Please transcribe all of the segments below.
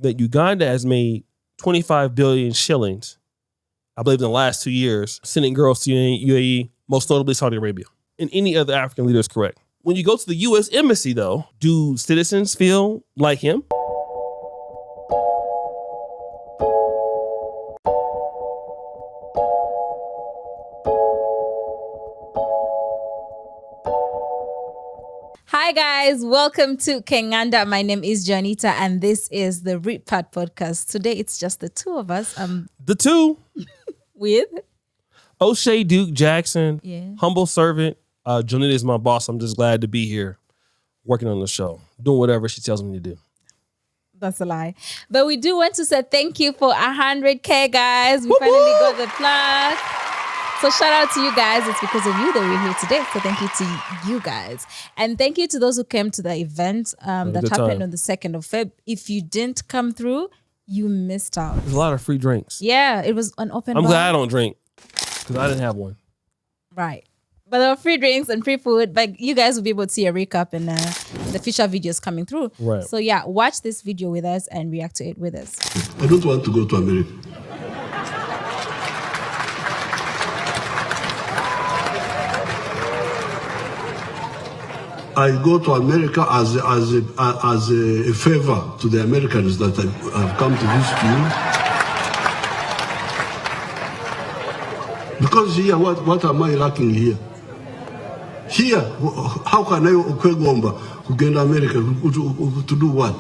that Uganda has made 25 billion shillings, I believe, in the last 2 years, sending girls to UAE, most notably Saudi Arabia. And any other African leader is correct. When you go to the U.S. Embassy, though, do citizens feel like him? Hi guys, welcome to Kenganda. My name is Janita and this is the Read Part podcast. Today it's just the two of us. The two. With O'Shea Duke Jackson, Yeah. humble servant. Janita is my boss. I'm just glad to be here working on the show, doing whatever she tells me to do. That's a lie. But we do want to say thank you for 100K guys. We finally got the plug. So shout out to you guys. It's because of you that we're here today. So thank you to you guys. And thank you to those who came to the event that happened on the 2nd of Feb. If you didn't come through, you missed out. There's a lot of free drinks. Yeah, it was an open bar. I'm glad I don't drink because I didn't have one. Right. But there were free drinks and free food. But you guys will be able to see a recap and the future videos coming through. Right. So yeah, watch this video with us and react to it with us. I don't want to go to America. I go to America as a favor to the Americans that have come to visit you. Because here, what am I lacking here? Here, how can I Okwegomba who go to America to do what?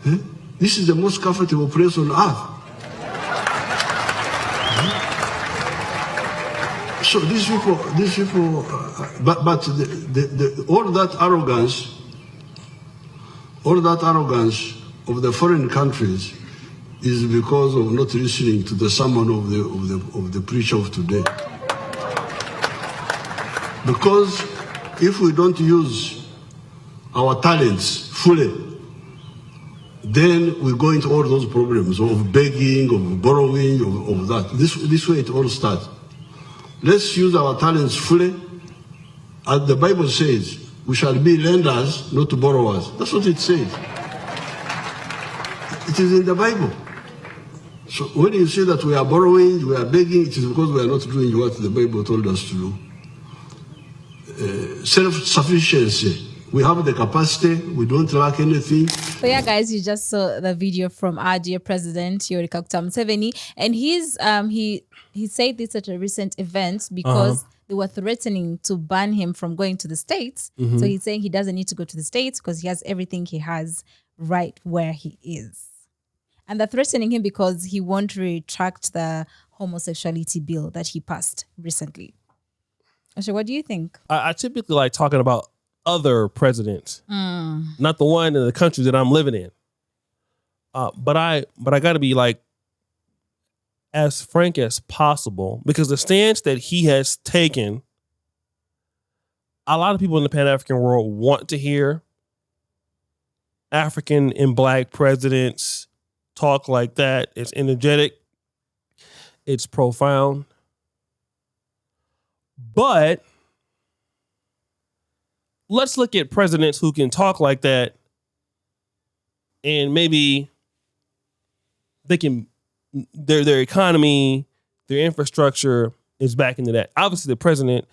Eh? This is the most comfortable place on earth. So these people, but all that arrogance of the foreign countries is because of not listening to the sermon of the preacher of today. Because if we don't use our talents fully, then we go into all those problems of begging, of borrowing, of that. This way it all starts. Let's use our talents fully. As the Bible says, we shall be lenders, not borrowers. That's what it says. It is in the Bible. So when you say that we are borrowing, we are begging, it is because we are not doing what the Bible told us to do. Self-sufficiency. We have the capacity. We don't lack anything. So yeah, guys, you just saw the video from our dear president, Yoweri Kaguta Museveni, and he said this at a recent event because they were threatening to ban him from going to the States. So he's saying he doesn't need to go to the States because he has everything he has right where he is. And they're threatening him because he won't retract the homosexuality bill that he passed recently. Asha, what do you think? I typically like talking about other presidents, not the one in the country that I'm living in. But I got to be like as frank as possible because the stance that he has taken, a lot of people in the Pan-African world want to hear African and Black presidents talk like that. It's energetic. It's profound. But let's look at presidents who can talk like that and maybe they can, their economy, their infrastructure is back into that. Obviously, the president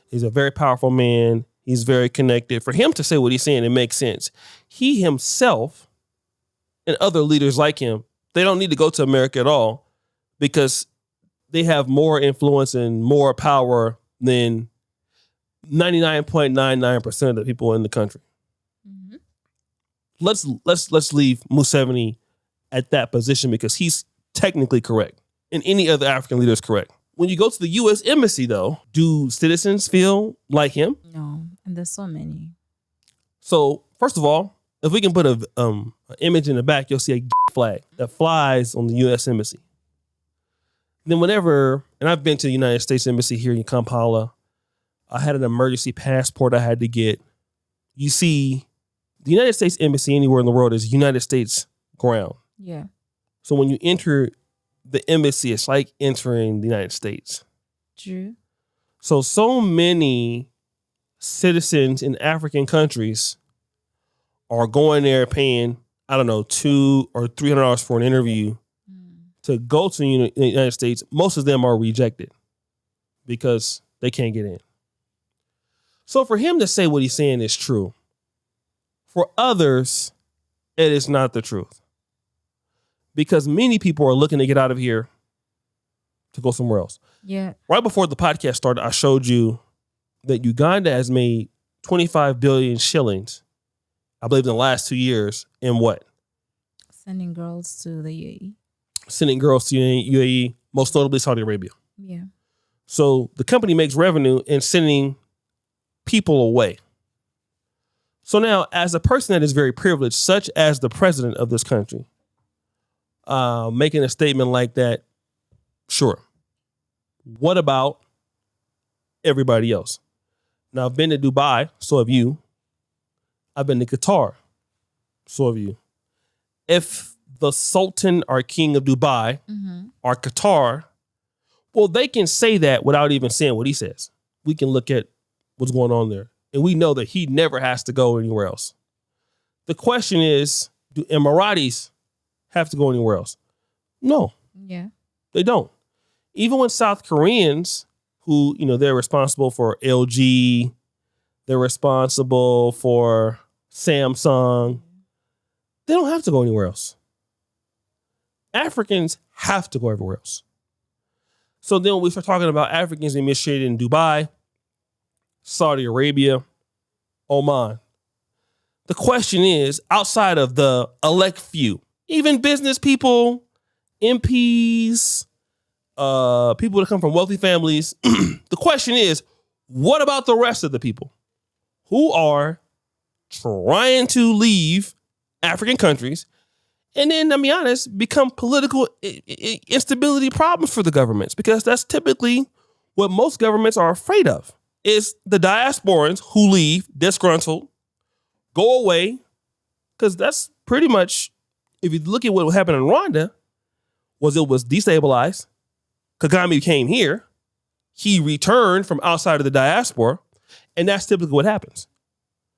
is a very powerful man. He's very connected. For him to say what he's saying, it makes sense. He himself and other leaders like him, they don't need to go to America at all because they have more influence and more power than 99.99% of the people in the country. Mm-hmm. Let's leave Museveni at that position because he's technically correct and any other African leader is correct. When you go to the U.S. Embassy, though, do citizens feel like him? No, and there's so many. So first of all, if we can put an image in the back, you'll see a flag that flies on the U.S. Embassy. Then whenever, and I've been to the United States Embassy here in Kampala, I had an emergency passport I had to get. You see, the United States Embassy anywhere in the world is United States ground. Yeah. So when you enter the embassy, it's like entering the United States. True. So many citizens in African countries are going there paying I don't know, $200 or $300 for an interview to go to the United States, most of them are rejected because they can't get in. So for him to say what he's saying is true, for others, it is not the truth. Because many people are looking to get out of here to go somewhere else. Yeah. Right before the podcast started, I showed you that Uganda has made 25 billion shillings, I believe, in the last 2 years. In what? Sending girls to the UAE. Sending girls to UAE, most notably Saudi Arabia. Yeah. So the company makes revenue in sending people away. So now, as a person that is very privileged, such as the president of this country, making a statement like that, sure. What about everybody else? Now, I've been to Dubai, so have you. I've been to Qatar, so have you. If the Sultan or King of Dubai or Qatar, well, they can say that without even saying what he says. We can look at what's going on there. And we know that he never has to go anywhere else. The question is, do Emiratis have to go anywhere else? No. Yeah. They don't. Even when South Koreans, who, they're responsible for LG, they're responsible for Samsung, they don't have to go anywhere else. Africans have to go everywhere else. So then when we start talking about Africans being mistreated in Dubai, Saudi Arabia, Oman, the question is, outside of the elect few, even business people, MPs, people that come from wealthy families, the question is, what about the rest of the people who are trying to leave African countries and then, to be honest, become political instability problems for the governments? Because that's typically what most governments are afraid of, is the diasporans who leave disgruntled, go away, because that's pretty much, if you look at what happened in Rwanda, it was destabilized. Kagame came here. He returned from outside of the diaspora, and that's typically what happens.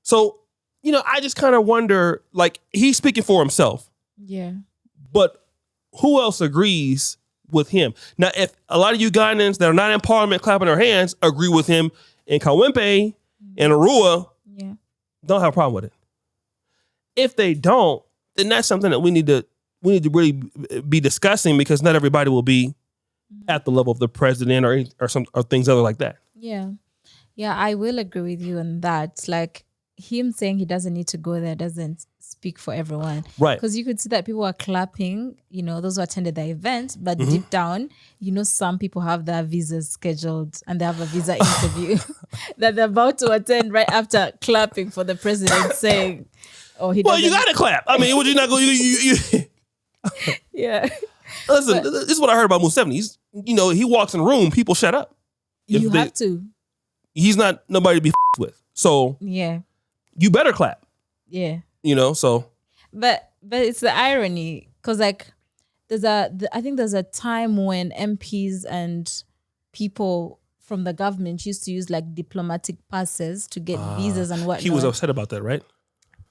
So, I just kind of wonder, like, he's speaking for himself. Yeah. But who else agrees with him? Now, if a lot of Ugandans that are not in parliament clapping their hands agree with him in Kawempe and Arua, don't have a problem with it. If they don't, then that's something that we need to really be discussing, because not everybody will be at the level of the president or things other like that. Yeah. Yeah, I will agree with you on that. Like, him saying he doesn't need to go there doesn't speak for everyone. Right. Because you could see that people are clapping, those who attended the event, but deep down, some people have their visas scheduled and they have a visa interview that they're about to attend right after clapping for the president saying, you got to clap. I mean, would you not go? Yeah. Listen, this is what I heard about Museveni. He walks in a room, people shut up. You have to. He's not nobody to be with. So yeah, you better clap. Yeah. So. But it's the irony, because like I think there's a time when MPs and people from the government used to use like diplomatic passes to get visas and whatnot. He was upset about that, right?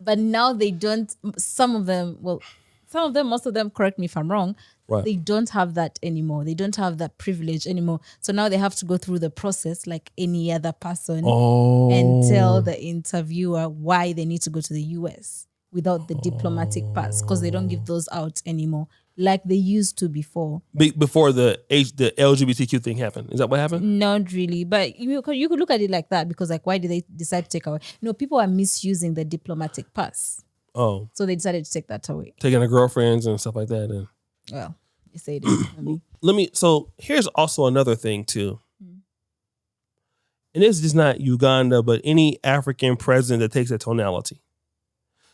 But now they don't. Most of them, correct me if I'm wrong, right, they don't have that anymore. They don't have that privilege anymore. So now they have to go through the process like any other person and tell the interviewer why they need to go to the US without the diplomatic pass, because they don't give those out anymore like they used to before. Before the LGBTQ thing happened. Is that what happened? Not really. But you could look at it like that, because like, why did they decide to take away? People are misusing the diplomatic pass. Oh. So they decided to take that away. Taking their girlfriends and stuff like that. And well, you say it. So here's also another thing too. And this is just not Uganda, but any African president that takes that tonality.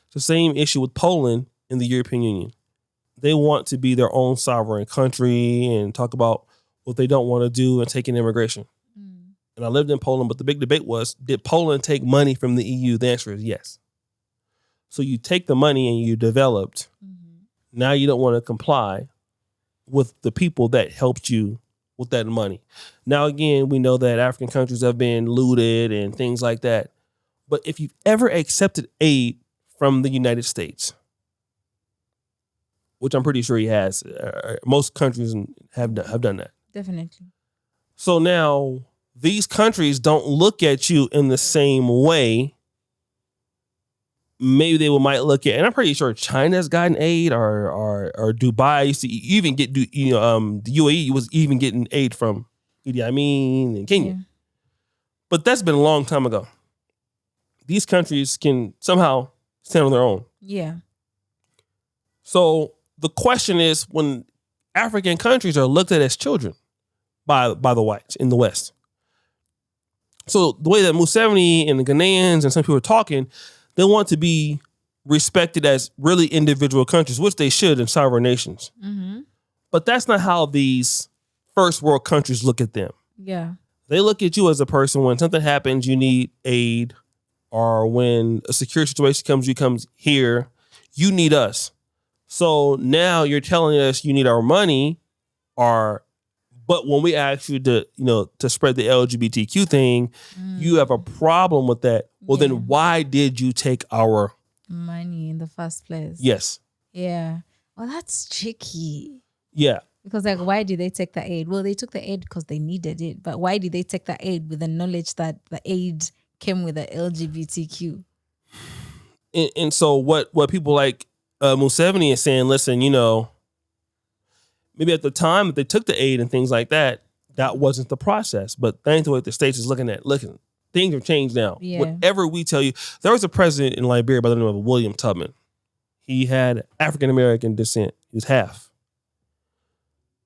It's the same issue with Poland in the European Union. They want to be their own sovereign country and talk about what they don't want to do and take in immigration. And I lived in Poland, but the big debate was, did Poland take money from the EU? The answer is yes. So you take the money and you developed. Now you don't want to comply with the people that helped you with that money. Now, again, we know that African countries have been looted and things like that. But if you've ever accepted aid from the United States, which I'm pretty sure he has. Most countries have done that. Definitely. So now these countries don't look at you in the same way. Maybe they might look at, and I'm pretty sure China's gotten aid, or Dubai used to even get, the UAE was even getting aid from Idi Amin and Kenya. Yeah. But that's been a long time ago. These countries can somehow stand on their own. Yeah. So the question is, when African countries are looked at as children by the whites in the West. So the way that Museveni and the Ghanaians and some people are talking, they want to be respected as really individual countries, which they should in sovereign nations. Mm-hmm. But that's not how these first world countries look at them. Yeah. They look at you as a person when something happens, you need aid, or when a secure situation comes here, you need us. So now you're telling us you need our money, but when we ask you to spread the LGBTQ thing, you have a problem with that. Well, then why did you take our money in the first place? Yes. Yeah. Well, that's tricky. Yeah. Because why did they take the aid? Well, they took the aid because they needed it. But why did they take the aid with the knowledge that the aid came with the LGBTQ? And so what people like Museveni is saying, listen, maybe at the time that they took the aid and things like that, that wasn't the process. But thanks to what the states is looking, things have changed now. Yeah. Whatever we tell you, there was a president in Liberia by the name of William Tubman. He had African-American descent. He was half.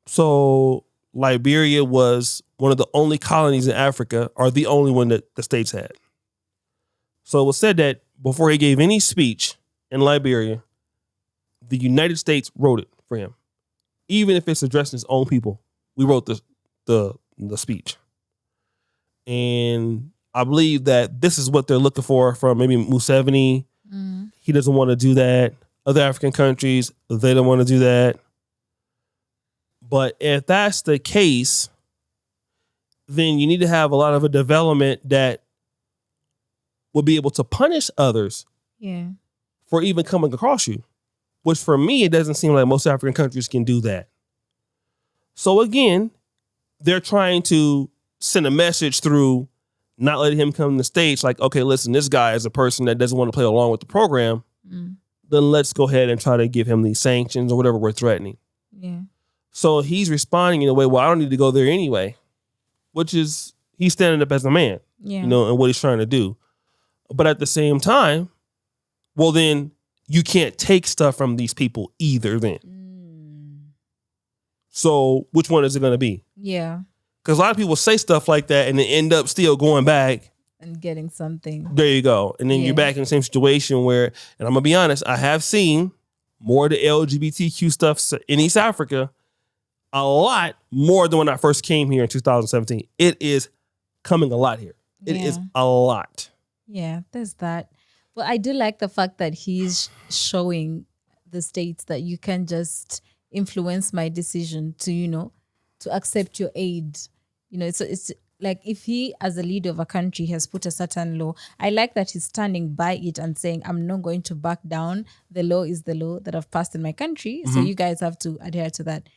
So Liberia was one of the only colonies in Africa, or the only one that the states had. So it was said that before he gave any speech in Liberia, the United States wrote it for him. Even if it's addressing his own people, we wrote the speech. And I believe that this is what they're looking for from maybe Museveni. Mm. He doesn't want to do that. Other African countries, they don't want to do that. But if that's the case, then you need to have a lot of a development that will be able to punish others for even coming across you. Which for me, it doesn't seem like most African countries can do that. So again, they're trying to send a message through not letting him come to the stage like, okay, listen, this guy is a person that doesn't want to play along with the program. Mm. Then let's go ahead and try to give him these sanctions or whatever we're threatening. Yeah. So he's responding in a way, well, I don't need to go there anyway, which is he's standing up as a man, and what he's trying to do. But at the same time, well, then you can't take stuff from these people either then. So which one is it going to be? Yeah. Because a lot of people say stuff like that and then end up still going back. And getting something. There you go. And then you're back in the same situation where, and I'm going to be honest, I have seen more of the LGBTQ stuff in East Africa, a lot more than when I first came here in 2017. It is coming a lot here. It is a lot. Yeah, there's that. But I do like the fact that he's showing the states that you can just influence my decision to accept your aid. It's like if he, as a leader of a country, has put a certain law, I like that he's standing by it and saying, I'm not going to back down. The law is the law that I've passed in my country. Mm-hmm. So you guys have to adhere to that.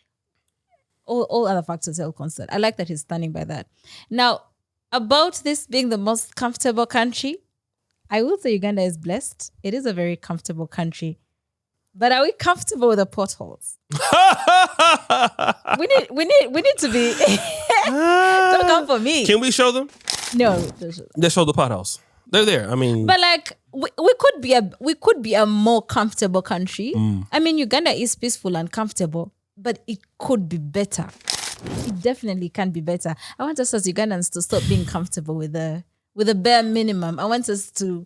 All other factors held constant. I like that he's standing by that. Now, about this being the most comfortable country, I will say Uganda is blessed. It is a very comfortable country. But are we comfortable with the potholes? we need to be. Don't come for me. Can we show them? No, let's show the potholes. They're there. I mean, but we could be a more comfortable country. I mean, Uganda is peaceful and comfortable, but it could be better. It definitely can be better. I want us as Ugandans to stop being comfortable with the bare minimum. I want us to,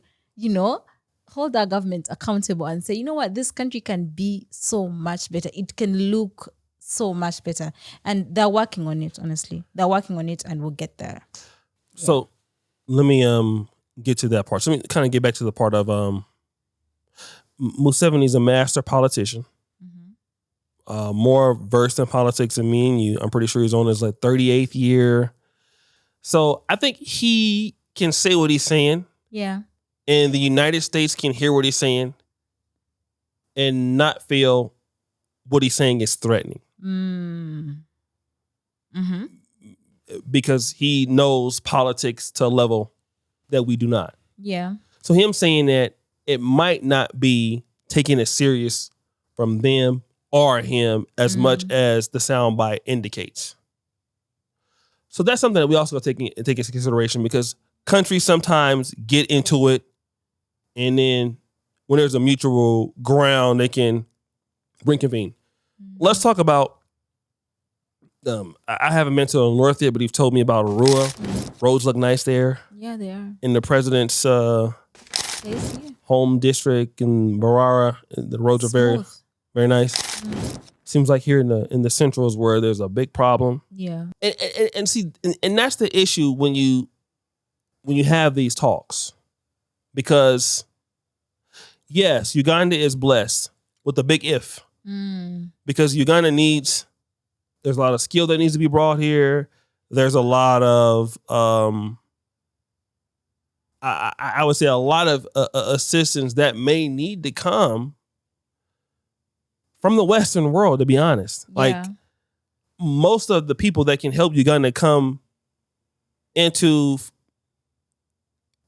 hold our government accountable and say, you know what, this country can be so much better. It can look so much better. And they're working on it, honestly. They're working on it and we'll get there. So let me get to that part. So let me kind of get back to the part of Museveni is a master politician. Mm-hmm. More versed in politics than me and you. I'm pretty sure he's on his 38th year. So I think he can say what he's saying. Yeah. And the United States can hear what he's saying and not feel what he's saying is threatening. Because he knows politics to a level that we do not. Yeah. So him saying that it might not be taken as serious from them or him as much as the soundbite indicates. So that's something that we also take into consideration, because countries sometimes get into it, and then when there's a mutual ground, they can reconvene. Let's talk about, I haven't been to the north yet, but he's told me about Arua. Roads look nice there. Yeah, they are. In the president's home district in Barara, the roads are very, very nice. Seems like here in the central is where there's a big problem. Yeah. And see, and that's the issue when you have these talks, because yes, Uganda is blessed with a big if, because Uganda there's a lot of skill that needs to be brought here. There's a lot of I would say a lot of assistance that may need to come from the Western world, to be honest. Yeah. Like, most of the people that can help Uganda come into,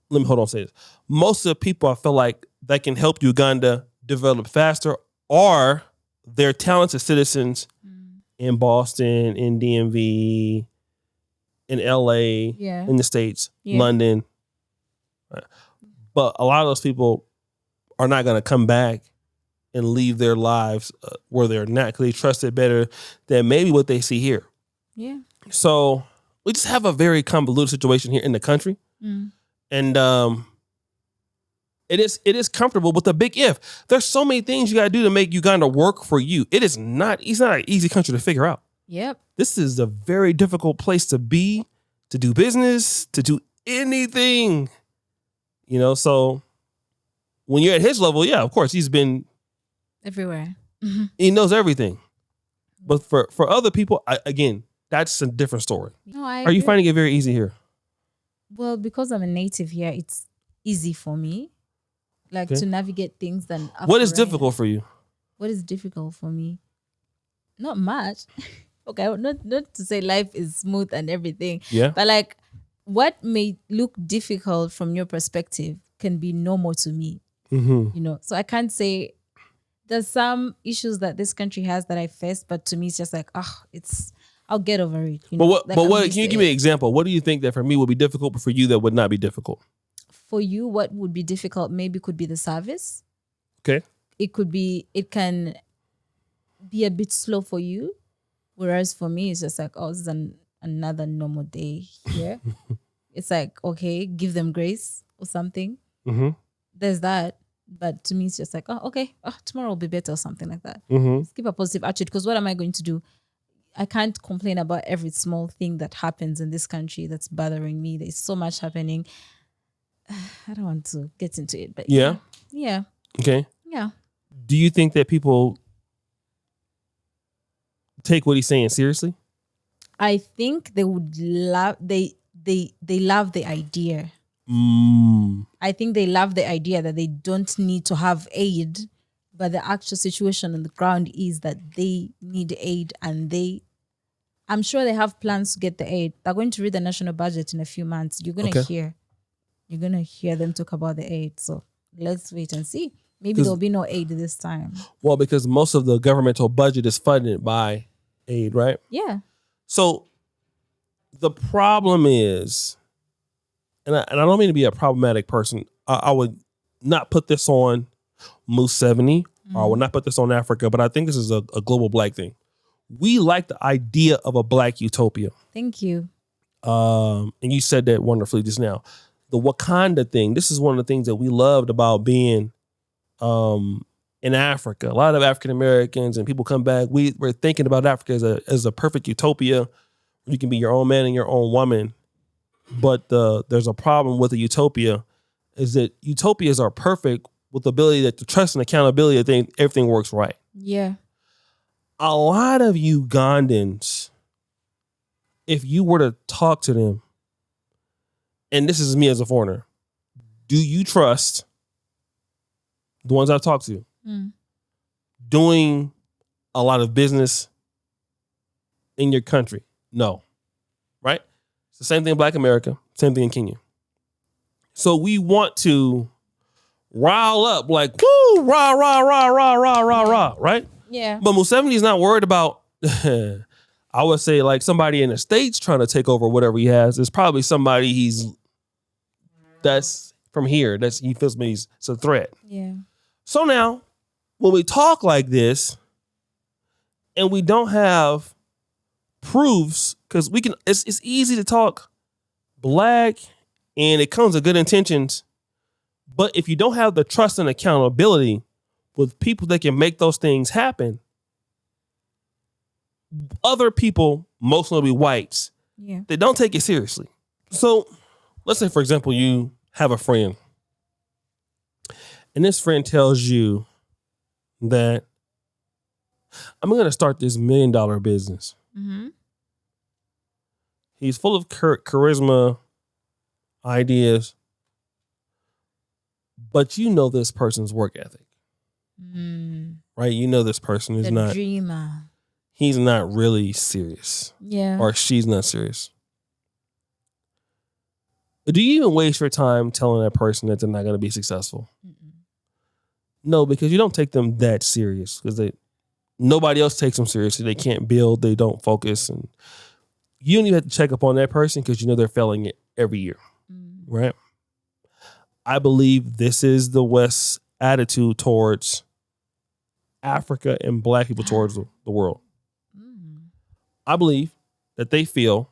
let me hold on, say this. Most of the people I feel like that can help Uganda develop faster are their talented citizens in Boston, in DMV, in LA, in the States, London. But a lot of those people are not going to come back and leave their lives where they're not, because they trust it better than maybe what they see here. Yeah. So we just have a very convoluted situation here in the country. And it is comfortable with a big if. There's so many things you got to do to make Uganda work for you. It's not an easy country to figure out. Yep. This is a very difficult place to be, to do business, to do anything. You know, so when you're at his level, yeah, of course, he's been everywhere. He knows everything. But for other people, again, that's a different story. No, I Are you agree. finding it very easy here? Well, because I'm a native here, it's easy for me, like to navigate things. What is difficult for you? What is difficult for me? Not much. Okay, not to say life is smooth and everything. Yeah. But like, what may look difficult from your perspective can be normal to me. You know, so I can't say there's some issues that this country has that I face, but to me it's just like, I'll get over it. You know? But what can you give me an example? What do you think that for me would be difficult, but for you that would not be difficult? For you, what would be difficult maybe could be the service. Okay. It can be a bit slow for you. Whereas for me, it's just like, this is another normal day here. It's like, okay, give them grace or something. There's that. But to me, it's just like, tomorrow will be better or something like that. Just keep a positive attitude, because what am I going to do? I can't complain about every small thing that happens in this country that's bothering me. There's so much happening. I don't want to get into it, but yeah. Okay. Yeah. Do you think that people take what he's saying seriously? I think they would love they love the idea. I think they love the idea that they don't need to have aid, but the actual situation on the ground is that they need aid, and I'm sure they have plans to get the aid. They're going to read the national budget in a few months. You're gonna hear them talk about the aid. So let's wait and see. Maybe there'll be no aid this time. Well, because most of the governmental budget is funded by aid, right? Yeah. So the problem is, and I don't mean to be a problematic person, I would not put this on Museveni, or I would not put this on Africa, but I think this is a global black thing. We like the idea of a black utopia. Thank you. And you said that wonderfully just now. The Wakanda thing, this is one of the things that we loved about being in Africa. A lot of African Americans and people come back. We're thinking about Africa as a perfect utopia where you can be your own man and your own woman. But there's a problem with a utopia, is that utopias are perfect with the ability to trust and accountability that everything works right. Yeah. A lot of Ugandans, if you were to talk to them, and this is me as a foreigner, do you trust the ones I've talked to doing a lot of business in your country? No. Right? It's the same thing in Black America, same thing in Kenya. So we want to rile up like, woo, rah, rah, rah, rah, rah, rah, rah, right? Yeah. But Museveni is not worried about, I would say, like somebody in the States trying to take over whatever he has. It's probably somebody that's from here. He feels me it's a threat. Yeah. So now, when we talk like this, and we don't have proofs, because it's easy to talk black, and it comes with good intentions. But if you don't have the trust and accountability with people that can make those things happen, other people, most notably whites, they don't take it seriously. So let's say, for example, you have a friend, and this friend tells you that I'm going to start this $1 million business. Mm-hmm. He's full of charisma, ideas, but you know this person's work ethic, right? You know this person is not dreamer. He's not really serious, or she's not serious. Do you even waste your time telling that person that they're not going to be successful? Mm-mm. No, because you don't take them that serious, because nobody else takes them seriously. They can't build, they don't focus, and you don't even have to check up on that person because you know they're failing it every year, right? I believe this is the West's attitude towards Africa and Black people towards the world. I believe that they feel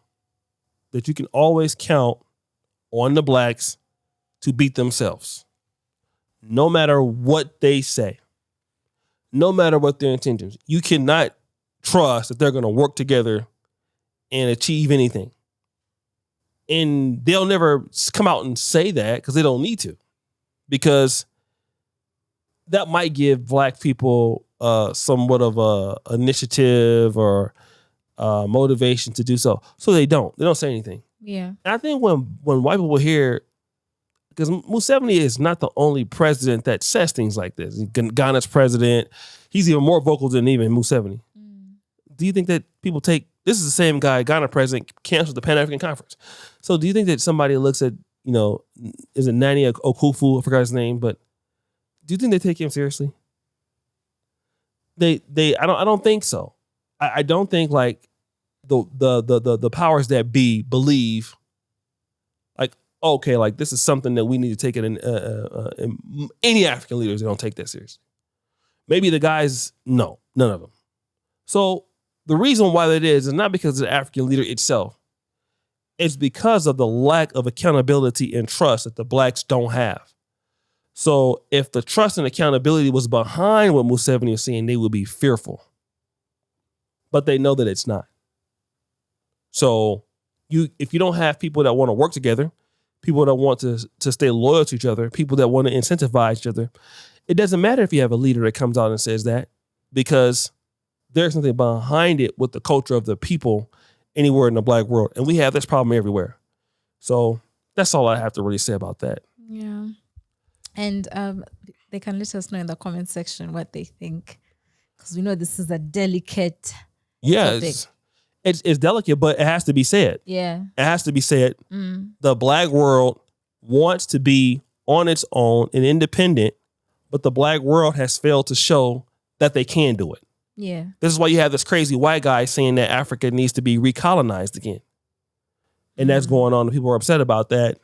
that you can always count on the Blacks to beat themselves, no matter what they say, no matter what their intentions. You cannot trust that they're going to work together and achieve anything. And they'll never come out and say that because they don't need to, because that might give Black people somewhat of a initiative or motivation to do so. So they don't say anything. Yeah. And I think when white people hear, because Museveni is not the only president that says things like this. Ghana's president, he's even more vocal than even Museveni. Do you think that people this is the same guy, Ghana president, canceled the Pan-African Conference. So do you think that somebody looks at, is it Nani Okufu? I forgot his name, but do you think they take him seriously? I don't think so. I don't think like the powers that be believe like, okay, like this is something that we need to take it in any African leaders, they don't take that seriously. Maybe the guys, no, none of them. So the reason why that is not because of the African leader itself. It's because of the lack of accountability and trust that the Blacks don't have. So if the trust and accountability was behind what Museveni is saying, they would be fearful. But they know that it's not. So if you don't have people that want to work together, people that want to stay loyal to each other, people that want to incentivize each other, it doesn't matter if you have a leader that comes out and says that, because there's something behind it with the culture of the people anywhere in the Black world. And we have this problem everywhere. So that's all I have to really say about that. Yeah. And they can let us know in the comment section what they think, because we know this is a delicate topic. It's delicate, but it has to be said. Yeah. It has to be said. The Black world wants to be on its own and independent, but the Black world has failed to show that they can do it. Yeah. This is why you have this crazy white guy saying that Africa needs to be recolonized again. And that's going on, and people are upset about that.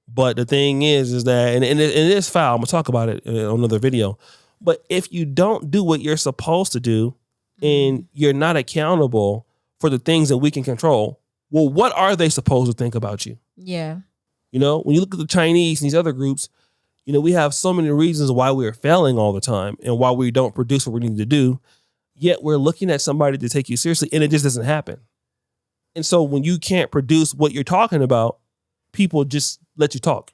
But the thing is that, and it is foul, I'm going to talk about it in another video, but if you don't do what you're supposed to do and you're not accountable for the things that we can control, well, what are they supposed to think about you? Yeah. When you look at the Chinese and these other groups, we have so many reasons why we're failing all the time and why we don't produce what we need to do. Yet we're looking at somebody to take you seriously, and it just doesn't happen. And so when you can't produce what you're talking about, people just let you talk.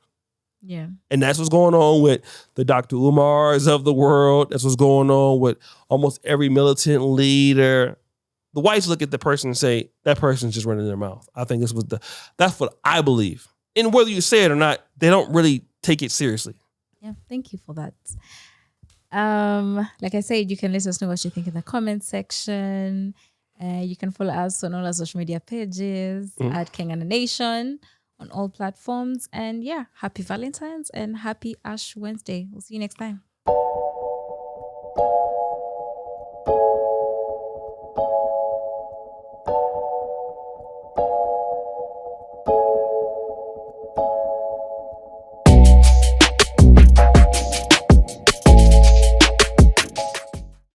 Yeah. And that's what's going on with the Dr. Umars of the world. That's what's going on with almost every militant leader. The whites look at the person and say, that person's just running their mouth. I think that's what I believe. And whether you say it or not, they don't really take it seriously. Yeah, thank you for that. Like I said, you can let us know what you think in the comment section. You can follow us on all our social media pages at Kengana Nation on all platforms. And yeah, happy Valentine's and happy Ash Wednesday. We'll see you next time.